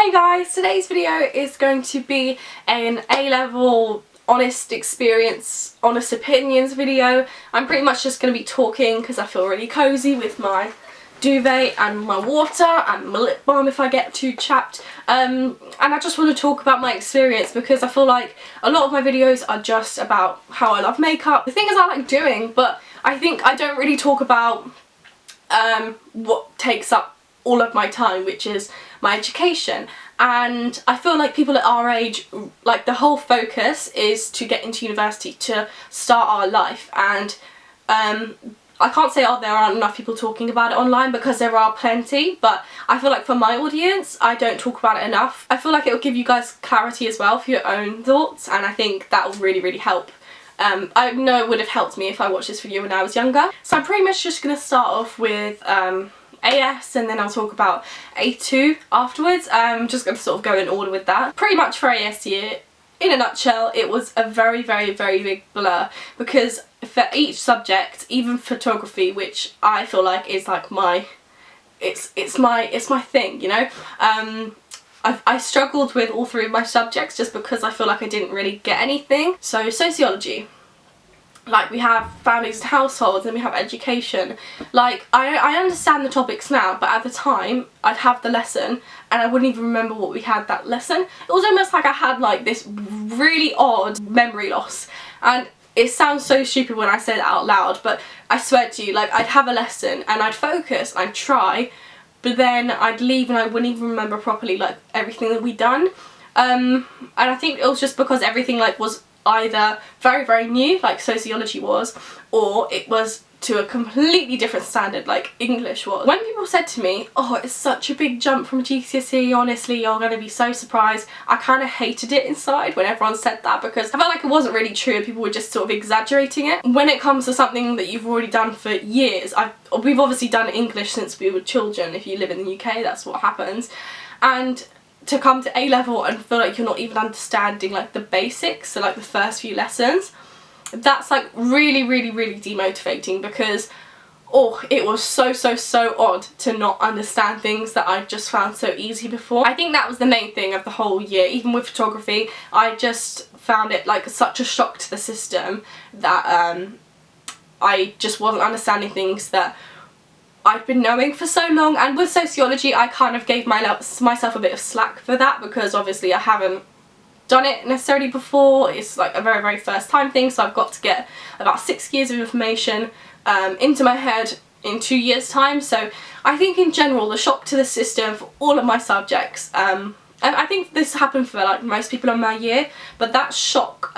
Hey guys, today's video is going to be an A-level honest experience, honest opinions video. I'm pretty much just going to be talking because I feel really cozy with my duvet and my water and my lip balm if I get too chapped. And I just want to talk about my experience because I feel like a lot of my videos are just about how I love makeup. The thing is I like doing, but I think I don't really talk about what takes up all of my time, which is my education. And I feel like people at our age, like the whole focus is to get into university, to start our life, and I can't say there aren't enough people talking about it online, because there are plenty, but I feel like for my audience I don't talk about it enough. I feel like it will give you guys clarity as well for your own thoughts, and I think that will really help. I know it would have helped me if I watched this video when I was younger. So I'm pretty much just going to start off with AS, and then I'll talk about A2 afterwards. I'm just going to sort of go in order with that. Pretty much for AS year, in a nutshell, it was a very big blur, because for each subject, even photography, which I feel like is like my, it's my thing, you know. I struggled with all three of my subjects just because I feel like I didn't really get anything. So sociology, like we have families and households, and we have education. Like I understand the topics now, but at the time I'd have the lesson and I wouldn't even remember what we had that lesson. It was almost like I had like this really odd memory loss, and it sounds so stupid when I say that out loud, but I swear to you, like I'd have a lesson and I'd focus and I'd try, but then I'd leave and I wouldn't even remember properly like everything that we'd done. And I think it was just because everything like was either very new, like sociology was, or it was to a completely different standard like English was. When people said to me, oh, it's such a big jump from GCSE, honestly you're going to be so surprised, I kind of hated it inside when everyone said that, because I felt like it wasn't really true and people were just sort of exaggerating it. When it comes to something that you've already done for years, we've obviously done English since we were children. If you live in the UK, that's what happens. And to come to A-level and feel like you're not even understanding like the basics, so like the first few lessons, that's like really demotivating, because it was so odd to not understand things that I just found so easy before. I think that was the main thing of the whole year. Even with photography, I just found it like such a shock to the system that I just wasn't understanding things that I've been knowing for so long. And with sociology, I kind of gave myself a bit of slack for that, because obviously I haven't done it necessarily before. It's like a very first time thing, so I've got to get about 6 years of information into my head in 2 years time. So I think in general the shock to the system for all of my subjects, and I think this happened for like most people in my year, but that shock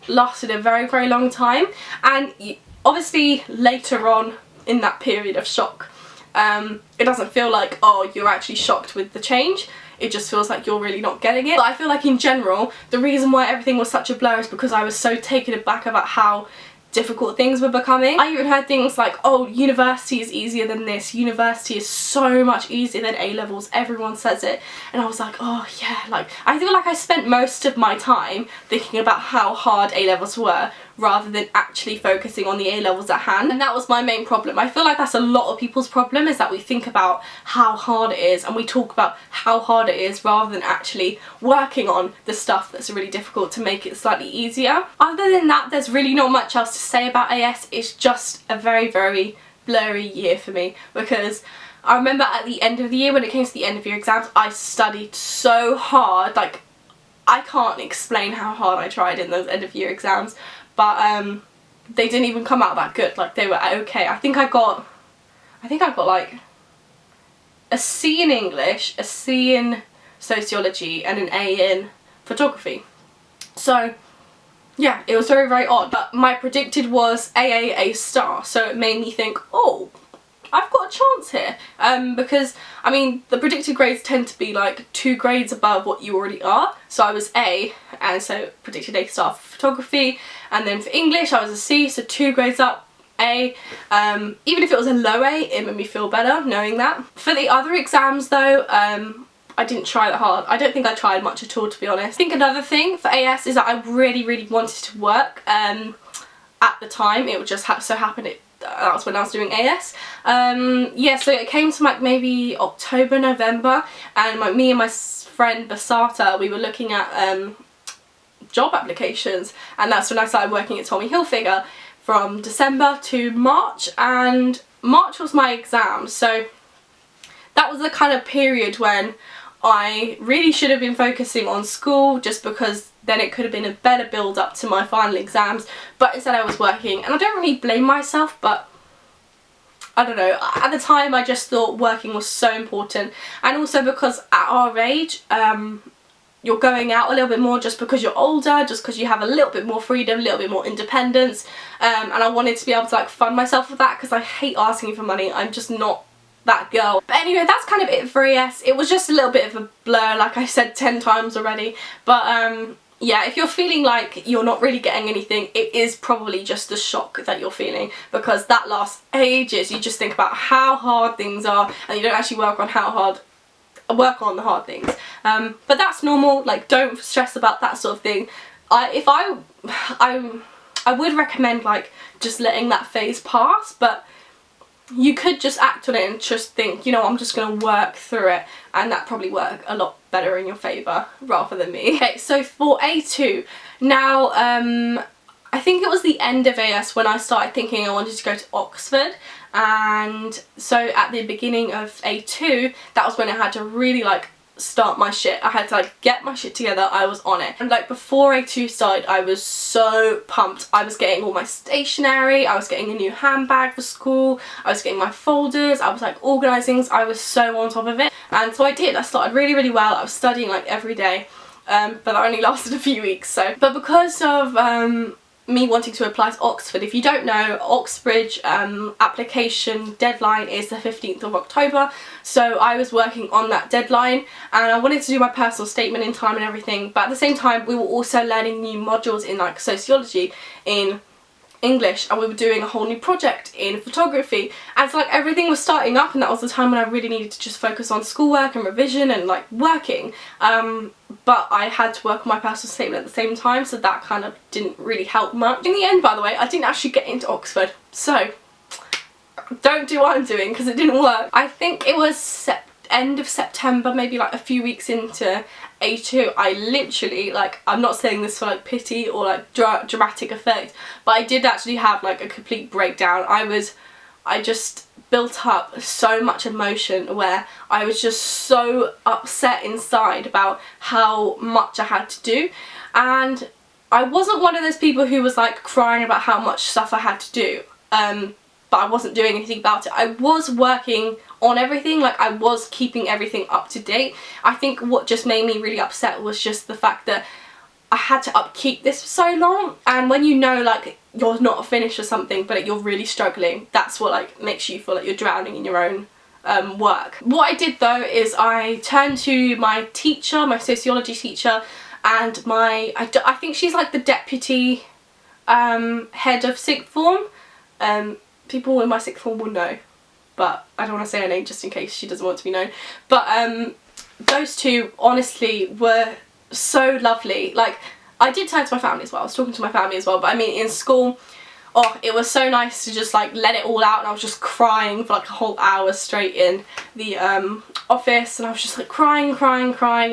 lasted a very long time. And obviously later on in that period of shock, it doesn't feel like, oh, you're actually shocked with the change. It just feels like you're really not getting it. But I feel like in general, the reason why everything was such a blur is because I was so taken aback about how difficult things were becoming. I even heard things like, oh, university is easier than this, university is so much easier than A-levels, everyone says it. And I was like, oh yeah, like I feel like I spent most of my time thinking about how hard A-levels were rather than actually focusing on the A-levels at hand. And that was my main problem. I feel like that's a lot of people's problem, is that we think about how hard it is and we talk about how hard it is rather than actually working on the stuff that's really difficult to make it slightly easier. Other than that, there's really not much else to say about AS. It's just a very blurry year for me, because I remember at the end of the year, when it came to the end of year exams, I studied so hard. Like I can't explain how hard I tried in those end of year exams, but they didn't even come out that good. Like they were okay. I think I got like a C in English, a C in sociology, and an A in photography. So yeah, it was very odd. But my predicted was A star, so it made me think, oh, I've got a chance here. Because I mean the predicted grades tend to be like 2 grades above what you already are. So I was A, and so predicted A star for photography, and then for English I was a C, so 2 grades up, A. Even if it was a low A, it made me feel better knowing that. For the other exams though, I didn't try that hard. I don't think I tried much at all, to be honest. I think another thing for AS is that I really wanted to work. At the time, it would just so happen that was when I was doing AS. Yeah, so it came to like maybe October, November, and me and my friend Basata, we were looking at job applications, and that's when I started working at Tommy Hilfiger from December to March, and March was my exam, so that was the kind of period when I really should have been focusing on school, just because then it could have been a better build up to my final exams, but instead I was working, and I don't really blame myself, but I don't know, at the time I just thought working was so important, and also because at our age, you're going out a little bit more just because you're older, just because you have a little bit more freedom, a little bit more independence, and I wanted to be able to like fund myself with that, because I hate asking for money. I'm just not that girl. But anyway, that's kind of it for AS. It was just a little bit of a blur, like I said 10 times already, but yeah, if you're feeling like you're not really getting anything, it is probably just the shock that you're feeling, because that lasts ages. You just think about how hard things are, and you don't actually work on the hard things, but that's normal. Like, don't stress about that sort of thing. I would recommend like just letting that phase pass, but you could just act on it and just think, you know, I'm just gonna work through it, and that probably work a lot better in your favour rather than me. Okay, so for A2 now, I think it was the end of AS when I started thinking I wanted to go to Oxford, and so at the beginning of A2, that was when I had to really like start my shit. I had to like get my shit together. I was on it, and like before A2 started, I was so pumped. I was getting all my stationery, I was getting a new handbag for school, I was getting my folders, I was like organising things. I was so on top of it, and so I did. I started really well. I was studying like every day, but that only lasted a few weeks. So, but because of me wanting to apply to Oxford, if you don't know, Oxbridge application deadline is the 15th of October, so I was working on that deadline, and I wanted to do my personal statement in time and everything, but at the same time we were also learning new modules in like sociology, in English, and we were doing a whole new project in photography, and so like everything was starting up, and that was the time when I really needed to just focus on schoolwork and revision and like working, but I had to work on my personal statement at the same time, so that kind of didn't really help much. In the end, by the way, I didn't actually get into Oxford, so don't do what I'm doing, because it didn't work. I think it was end of September, maybe like a few weeks into A2, I literally, like, I'm not saying this for like pity or like dramatic effect, but I did actually have like a complete breakdown. I just built up so much emotion where I was just so upset inside about how much I had to do, and I wasn't one of those people who was like crying about how much stuff I had to do, but I wasn't doing anything about it. I was working on everything, like I was keeping everything up to date. I think what just made me really upset was just the fact that I had to upkeep this for so long, and when you know like you're not finished or something but you're really struggling, that's what like makes you feel like you're drowning in your own work. What I did though is I turned to my teacher, my sociology teacher, and I think she's like the deputy head of sixth form. People in my sixth form will know, but I don't want to say her name just in case she doesn't want to be known. But those two honestly were so lovely. Like, I did turn to my family as well. I was talking to my family as well, but I mean in school, oh, it was so nice to just like let it all out, and I was just crying for like a whole hour straight in the office, and I was just like crying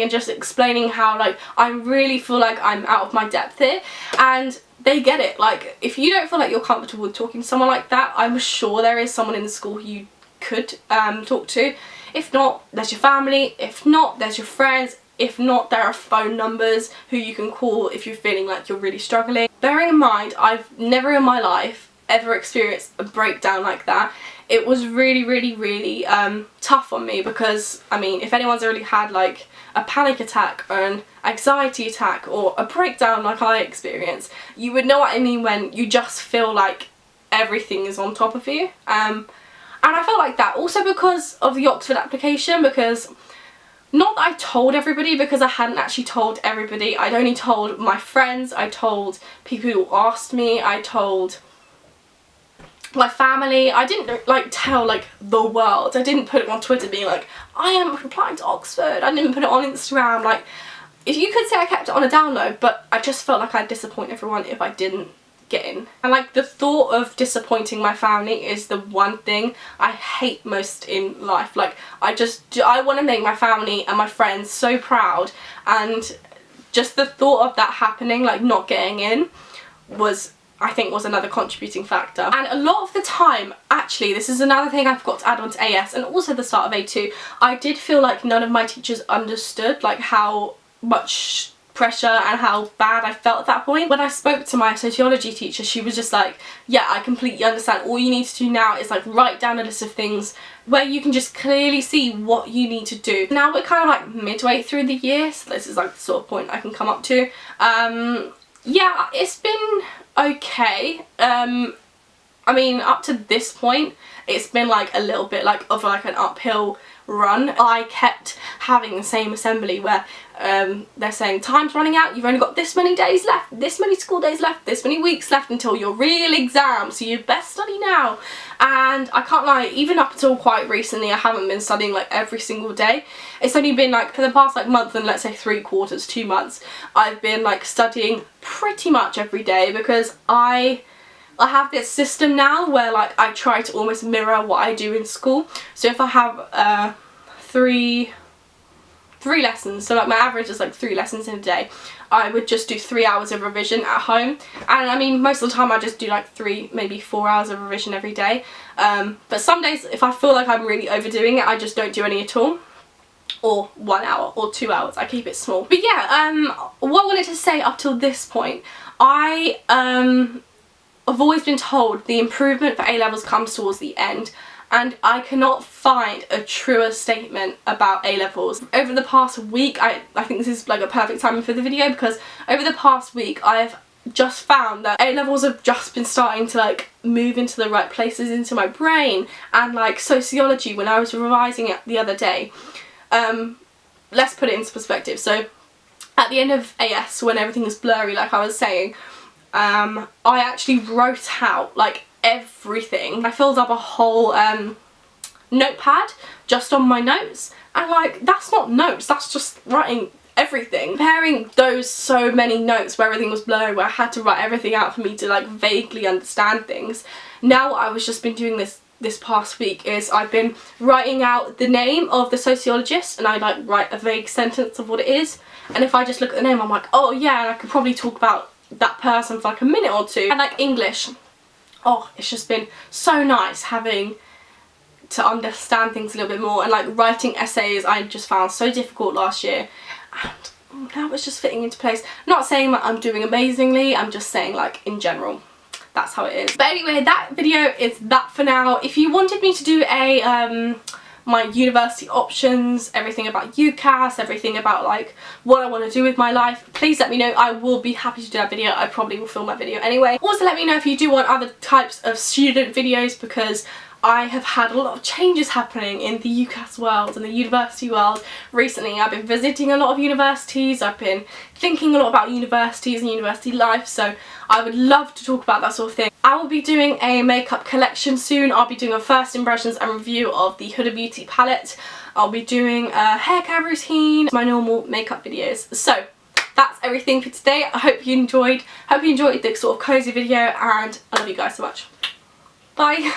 and just explaining how like I really feel like I'm out of my depth here, and they get it. Like, if you don't feel like you're comfortable with talking to someone like that, I'm sure there is someone in the school who you could talk to. If not, there's your family. If not, there's your friends. If not, there are phone numbers who you can call if you're feeling like you're really struggling. Bearing in mind, I've never in my life ever experienced a breakdown like that. It was really tough on me, because I mean, if anyone's already had like a panic attack or an anxiety attack or a breakdown like I experienced, you would know what I mean when you just feel like everything is on top of you. And I felt like that also because of the Oxford application, because not that I told everybody, because I hadn't actually told everybody. I'd only told my friends, I told people who asked me, I told my family. I didn't like tell like the world. I didn't put it on Twitter being like, I am applying to Oxford. I didn't put it on Instagram. Like, if you could say I kept it on a down low, but I just felt like I'd disappoint everyone if I didn't get in. And like the thought of disappointing my family is the one thing I hate most in life. Like I want to make my family and my friends so proud, and just the thought of that happening, like not getting in, I think was another contributing factor. And a lot of the time, actually, this is another thing I forgot to add on to AS and also the start of A2, I did feel like none of my teachers understood like how much pressure and how bad I felt at that point. When I spoke to my sociology teacher, she was just like, yeah, I completely understand. All you need to do now is like write down a list of things where you can just clearly see what you need to do. Now we're kind of like midway through the year, so this is like the sort of point I can come up to. Yeah, it's been okay. I mean, up to this point, it's been like a little bit like of like an uphill run. I kept having the same assembly where they're saying time's running out, you've only got this many days left, this many school days left, this many weeks left until your real exam, so you best study now. And I can't lie, even up until quite recently I haven't been studying like every single day. It's only been like for the past like month and let's say 3/4, 2 months, I've been like studying pretty much every day because I have this system now where like I try to almost mirror what I do in school. So if I have three lessons, so like my average is like 3 lessons in a day, I would just do 3 hours of revision at home. And I mean, most of the time I just do like 3, maybe 4 hours of revision every day. But some days if I feel like I'm really overdoing it, I just don't do any at all. Or 1 hour or 2 hours, I keep it small. But yeah, what I wanted to say up till this point, I've always been told the improvement for A-levels comes towards the end, and I cannot find a truer statement about A-levels. Over the past week, I think this is like a perfect timing for the video, because over the past week I've just found that A-levels have just been starting to like move into the right places into my brain. And like sociology, when I was revising it the other day, let's put it into perspective. So at the end of AS, when everything is blurry like I was saying, I actually wrote out like everything. I filled up a whole notepad just on my notes, and like that's not notes, that's just writing everything. Comparing those so many notes where everything was blurry, where I had to write everything out for me to like vaguely understand things. Now what I was just been doing this past week is I've been writing out the name of the sociologist, and I like write a vague sentence of what it is, and if I just look at the name I'm like, oh yeah, and I could probably talk about that person for like a minute or two. And like English, oh, it's just been so nice having to understand things a little bit more, and like writing essays I just found so difficult last year, and now it's just fitting into place. Not saying that I'm doing amazingly, I'm just saying like in general that's how it is. But anyway, that video is that for now. If you wanted me to do a my university options, everything about UCAS, everything about like what I want to do with my life, please let me know. I will be happy to do that video. I probably will film that video anyway. Also let me know if you do want other types of student videos, because I have had a lot of changes happening in the UCAS world and the university world recently. I've been visiting a lot of universities, I've been thinking a lot about universities and university life, so I would love to talk about that sort of thing. I will be doing a makeup collection soon. I'll be doing a first impressions and review of the Huda Beauty palette. I'll be doing a hair care routine, my normal makeup videos. So that's everything for today. I hope you enjoyed this sort of cozy video, and I love you guys so much. Bye!